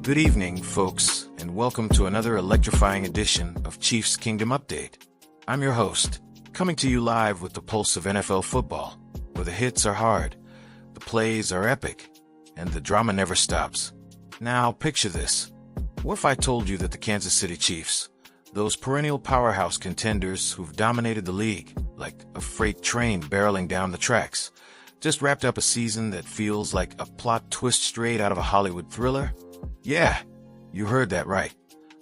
Good evening, folks, and welcome to another electrifying edition of Chiefs Kingdom Update. I'm your host, coming to you live with the pulse of NFL football, where the hits are hard, the plays are epic, and the drama never stops. Now, picture this. What if I told you that the Kansas City Chiefs, those perennial powerhouse contenders who've dominated the league like a freight train barreling down the tracks, just wrapped up a season that feels like a plot twist straight out of a Hollywood thriller? Yeah, you heard that right.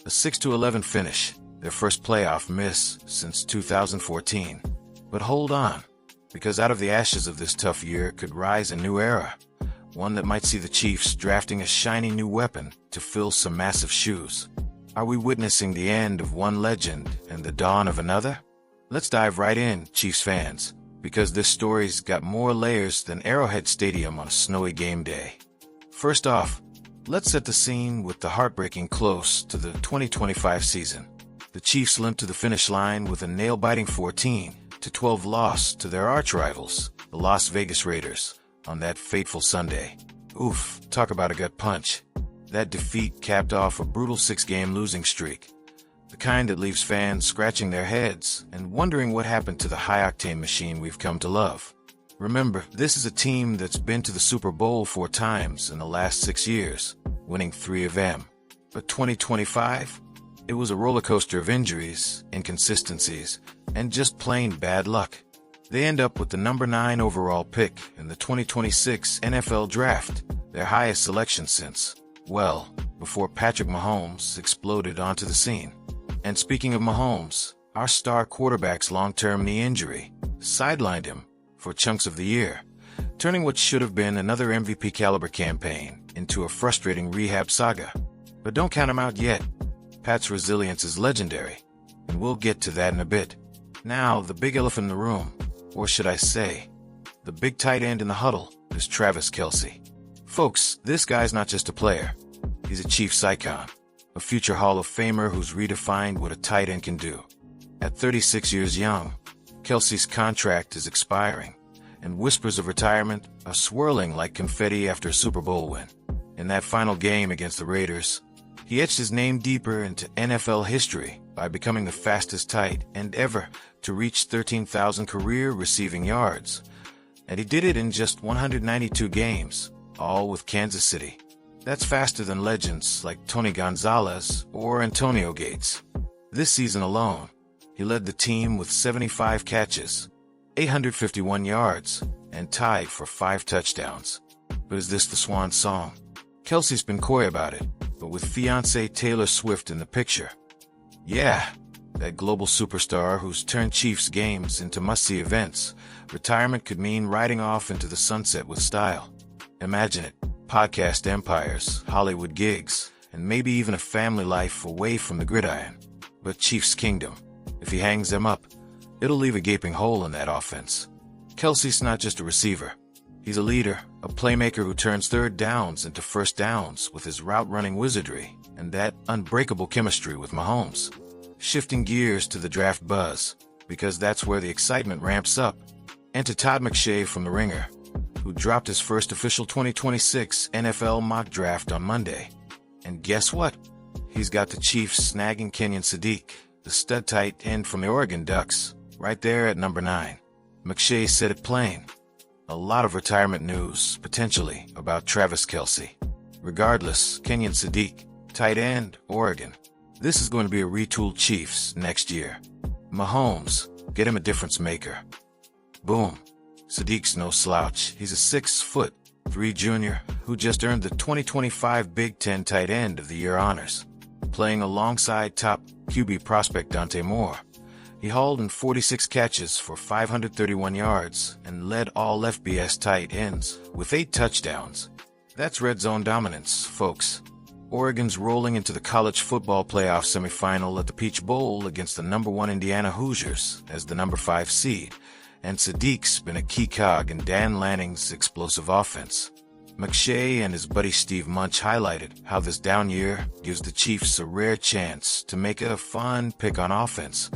A 6-11 finish, their first playoff miss since 2014. But hold on, because out of the ashes of this tough year could rise a new era, one that might see the Chiefs drafting a shiny new weapon to fill some massive shoes. Are we witnessing the end of one legend and the dawn of another? Let's dive right in, Chiefs fans, because this story's got more layers than Arrowhead Stadium on a snowy game day. First off, let's set the scene with the heartbreaking close to the 2025 season. The Chiefs limped to the finish line with a nail-biting 14-12 loss to their arch-rivals, the Las Vegas Raiders, on that fateful Sunday. Oof, talk about a gut punch. That defeat capped off a brutal 6-game losing streak, the kind that leaves fans scratching their heads and wondering what happened to the high-octane machine we've come to love. Remember, this is a team that's been to the Super Bowl 4 times in the last 6 years, winning 3 of them. But 2025? It was a roller coaster of injuries, inconsistencies, and just plain bad luck. They end up with the number 9 overall pick in the 2026 NFL Draft, their highest selection since, well, before Patrick Mahomes exploded onto the scene. And speaking of Mahomes, our star quarterback's long-term knee injury sidelined him for chunks of the year, turning what should have been another MVP-caliber campaign into a frustrating rehab saga. But don't count him out yet. Pat's resilience is legendary, and we'll get to that in a bit. Now, the big elephant in the room, or should I say, the big tight end in the huddle, is Travis Kelce. Folks, this guy's not just a player. He's a Chiefs icon, a future Hall of Famer who's redefined what a tight end can do. At 36 years young, Kelce's contract is expiring, and whispers of retirement are swirling like confetti after a Super Bowl win. In that final game against the Raiders, he etched his name deeper into NFL history by becoming the fastest tight end ever to reach 13,000 career receiving yards. And he did it in just 192 games, all with Kansas City. That's faster than legends like Tony Gonzalez or Antonio Gates. This season alone, he led the team with 75 catches, 851 yards, and tied for 5 touchdowns. But is this the swan song? Kelce's been coy about it, but with fiancée Taylor Swift in the picture. Yeah, that global superstar who's turned Chiefs games into must-see events, retirement could mean riding off into the sunset with style. Imagine it, podcast empires, Hollywood gigs, and maybe even a family life away from the gridiron. But Chiefs Kingdom, if he hangs them up, it'll leave a gaping hole in that offense. Kelce's not just a receiver. He's a leader, a playmaker who turns third downs into first downs with his route-running wizardry and that unbreakable chemistry with Mahomes. Shifting gears to the draft buzz, because that's where the excitement ramps up. Enter Todd McShay from The Ringer, who dropped his first official 2026 NFL mock draft on Monday. And guess what? He's got the Chiefs snagging Kenyon Sadiq, the stud tight end from the Oregon Ducks, right there at number 9. McShay said it plain. A lot of retirement news, potentially, about Travis Kelce. Regardless, Kenyon Sadiq, tight end, Oregon. This is going to be a retooled Chiefs next year. Mahomes, get him a difference maker. Boom. Sadiq's no slouch. He's a 6'3" junior who just earned the 2025 Big Ten Tight End of the Year honors. Playing alongside top QB prospect Dante Moore, he hauled in 46 catches for 531 yards and led all FBS tight ends with 8 touchdowns. That's red zone dominance, folks. Oregon's rolling into the college football playoff semifinal at the Peach Bowl against the number 1 Indiana Hoosiers as the number 5 seed, and Sadiq's been a key cog in Dan Lanning's explosive offense. McShay and his buddy Steve Munch highlighted how this down year gives the Chiefs a rare chance to make a fun pick on offense,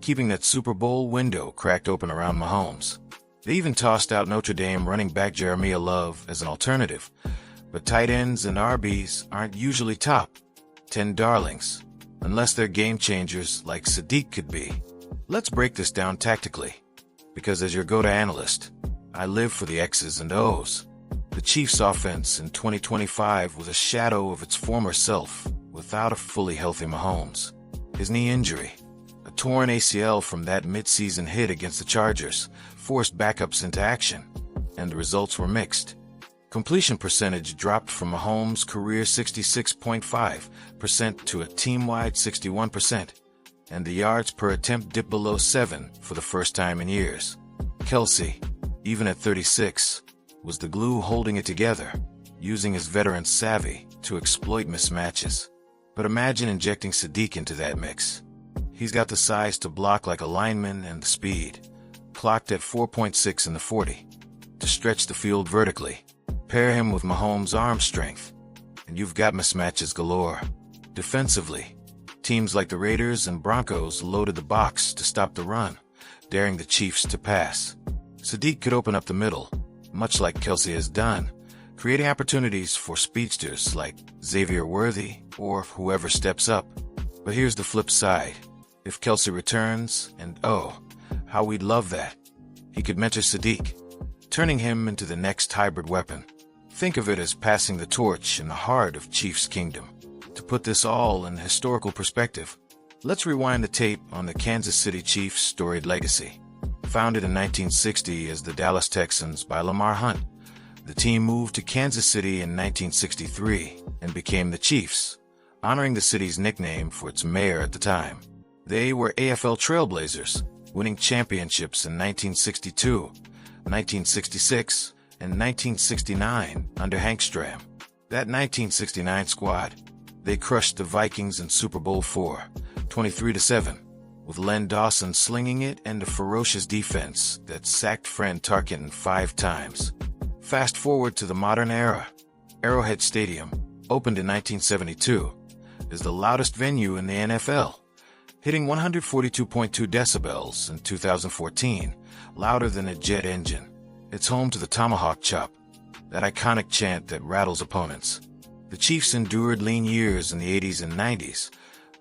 keeping that Super Bowl window cracked open around Mahomes. They even tossed out Notre Dame running back Jeremiah Love as an alternative, But tight ends and RBs aren't usually top 10 darlings, unless they're game changers like Sadiq could be. Let's break this down tactically, because as your go-to analyst, I live for the X's and O's. The Chiefs' offense in 2025 was a shadow of its former self without a fully healthy Mahomes. His knee injury, a torn ACL from that mid-season hit against the Chargers, forced backups into action, and the results were mixed. Completion percentage dropped from Mahomes' career 66.5% to a team-wide 61%, and the yards per attempt dipped below 7 for the first time in years. Kelce, even at 36, was the glue holding it together, using his veteran savvy to exploit mismatches. But imagine injecting Sadiq into that mix. He's got the size to block like a lineman and the speed, clocked at 4.6 in the 40, to stretch the field vertically. Pair him with Mahomes' arm strength, and you've got mismatches galore. Defensively, teams like the Raiders and Broncos loaded the box to stop the run, daring the Chiefs to pass. Sadiq could open up the middle, much like Kelce has done, creating opportunities for speedsters like Xavier Worthy or whoever steps up. But here's the flip side. If Kelce returns, and oh, how we'd love that, he could mentor Sadiq, turning him into the next hybrid weapon. Think of it as passing the torch in the heart of Chiefs Kingdom. To put this all in historical perspective, let's rewind the tape on the Kansas City Chiefs' storied legacy. Founded in 1960 as the Dallas Texans by Lamar Hunt, the team moved to Kansas City in 1963 and became the Chiefs, honoring the city's nickname for its mayor at the time. They were AFL trailblazers, winning championships in 1962, 1966, and 1969 under Hank Stram. That 1969 squad, they crushed the Vikings in Super Bowl IV, 23-7, with Len Dawson slinging it and a ferocious defense that sacked Fran Tarkenton 5 times. Fast forward to the modern era. Arrowhead Stadium, opened in 1972, is the loudest venue in the NFL, hitting 142.2 decibels in 2014, louder than a jet engine. It's home to the tomahawk chop, that iconic chant that rattles opponents. The Chiefs endured lean years in the 80s and 90s,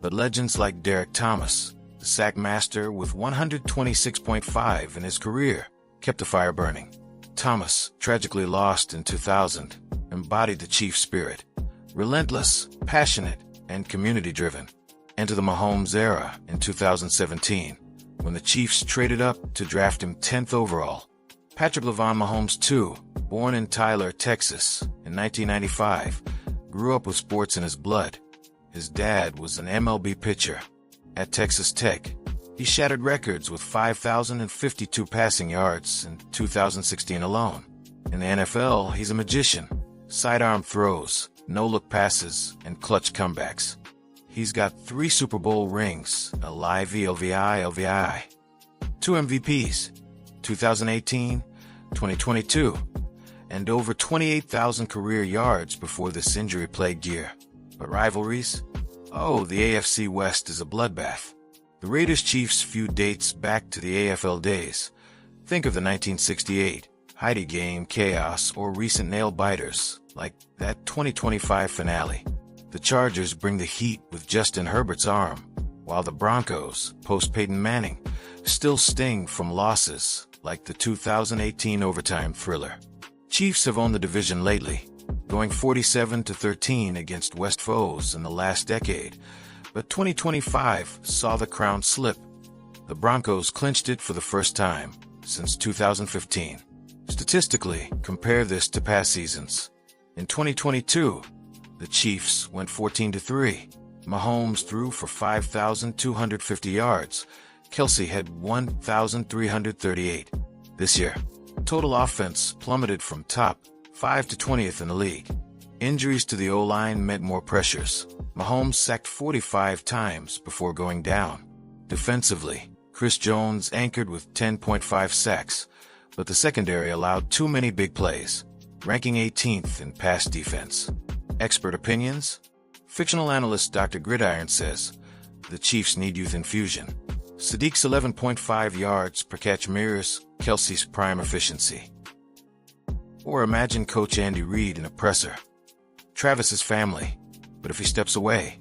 but legends like Derek Thomas, the sack master with 126.5 in his career, kept the fire burning. Thomas, tragically lost in 2000, embodied the Chiefs spirit, relentless, passionate, and community-driven. Enter the Mahomes era in 2017, when the Chiefs traded up to draft him 10th overall. Patrick LaVon Mahomes II, born in Tyler, Texas, in 1995, grew up with sports in his blood. His dad was an MLB pitcher. At Texas Tech, he shattered records with 5,052 passing yards in 2016 alone. In the NFL, he's a magician. Sidearm throws, no-look passes, and clutch comebacks. He's got 3 Super Bowl rings, a live LVI, 2 MVPs, 2018, 2022, and over 28,000 career yards before this injury-plagued year. But rivalries? Oh, the AFC West is a bloodbath. The Raiders-Chiefs feud dates back to the AFL days. Think of the 1968 Heidi game chaos or recent nail-biters, like that 2025 finale. The Chargers bring the heat with Justin Herbert's arm, while the Broncos, post-Peyton Manning, still sting from losses like the 2018 overtime thriller. Chiefs have owned the division lately, going 47-13 against West foes in the last decade, but 2025 saw the crown slip. The Broncos clinched it for the first time since 2015. Statistically, compare this to past seasons. In 2022, the Chiefs went 14-3. Mahomes threw for 5,250 yards. Kelce had 1,338. This year, total offense plummeted from top 5 to 20th in the league. Injuries to the O-line meant more pressures. Mahomes sacked 45 times before going down. Defensively, Chris Jones anchored with 10.5 sacks, but the secondary allowed too many big plays, ranking 18th in pass defense. Expert opinions? Fictional analyst Dr. Gridiron says, the Chiefs need youth infusion. Sadiq's 11.5 yards per catch mirrors Kelce's prime efficiency. Or imagine Coach Andy Reid in a presser, Travis's family. But if he steps away,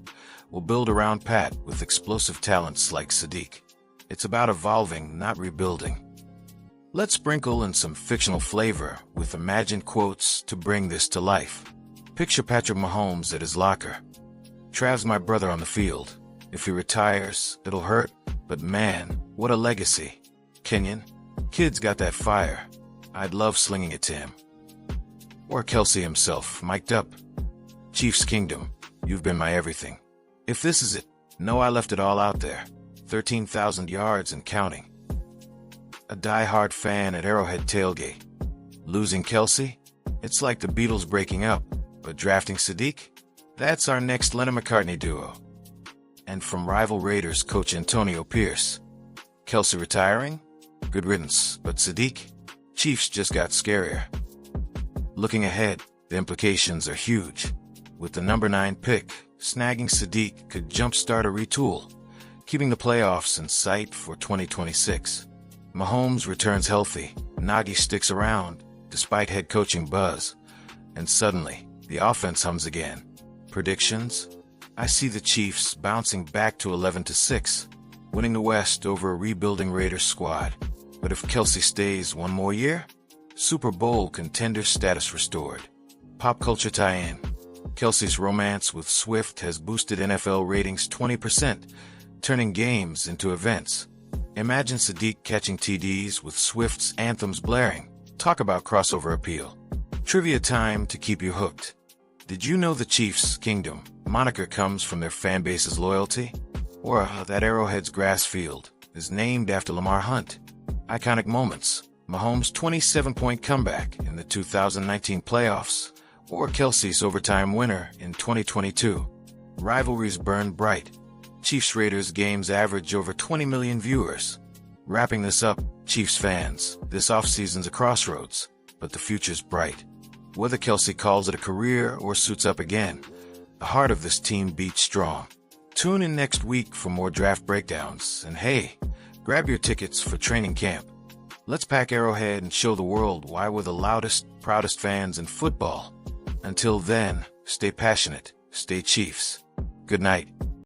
we'll build around Pat with explosive talents like Sadiq. It's about evolving, not rebuilding. Let's sprinkle in some fictional flavor with imagined quotes to bring this to life. Picture Patrick Mahomes at his locker. Trav's my brother on the field. If he retires, it'll hurt, but man, what a legacy. Kenyon, kid's got that fire. I'd love slinging it to him. Or Kelce himself, mic'd up. Chiefs Kingdom, you've been my everything. If this is it, know I left it all out there. 13,000 yards and counting. A die-hard fan at Arrowhead tailgate. Losing Kelce? It's like the Beatles breaking up, but drafting Sadiq? That's our next Lennon-McCartney duo. And from rival Raiders coach Antonio Pierce. Kelce retiring? Good riddance, but Sadiq? Chiefs just got scarier. Looking ahead, the implications are huge. With the number 9 pick, snagging Sadiq could jumpstart a retool, keeping the playoffs in sight for 2026. Mahomes returns healthy, Nagy sticks around, despite head coaching buzz, and suddenly, the offense hums again. Predictions? I see the Chiefs bouncing back to 11-6, winning the West over a rebuilding Raiders squad. But if Kelce stays one more year, Super Bowl contender status restored. Pop culture tie-in. Kelce's romance with Swift has boosted NFL ratings 20%, turning games into events. Imagine Sadiq catching TDs with Swift's anthems blaring. Talk about crossover appeal. Trivia time to keep you hooked. Did you know the Chiefs Kingdom moniker comes from their fan base's loyalty? Or that Arrowhead's grass field is named after Lamar Hunt? Iconic moments. Mahomes' 27-point comeback in the 2019 playoffs, or Kelce's overtime winner in 2022. Rivalries burn bright. Chiefs-Raiders games average over 20 million viewers. Wrapping this up, Chiefs fans, this offseason's a crossroads, but the future's bright. Whether Kelce calls it a career or suits up again, the heart of this team beats strong. Tune in next week for more draft breakdowns, and hey, grab your tickets for training camp. Let's pack Arrowhead and show the world why we're the loudest, proudest fans in football. Until then, stay passionate, stay Chiefs. Good night.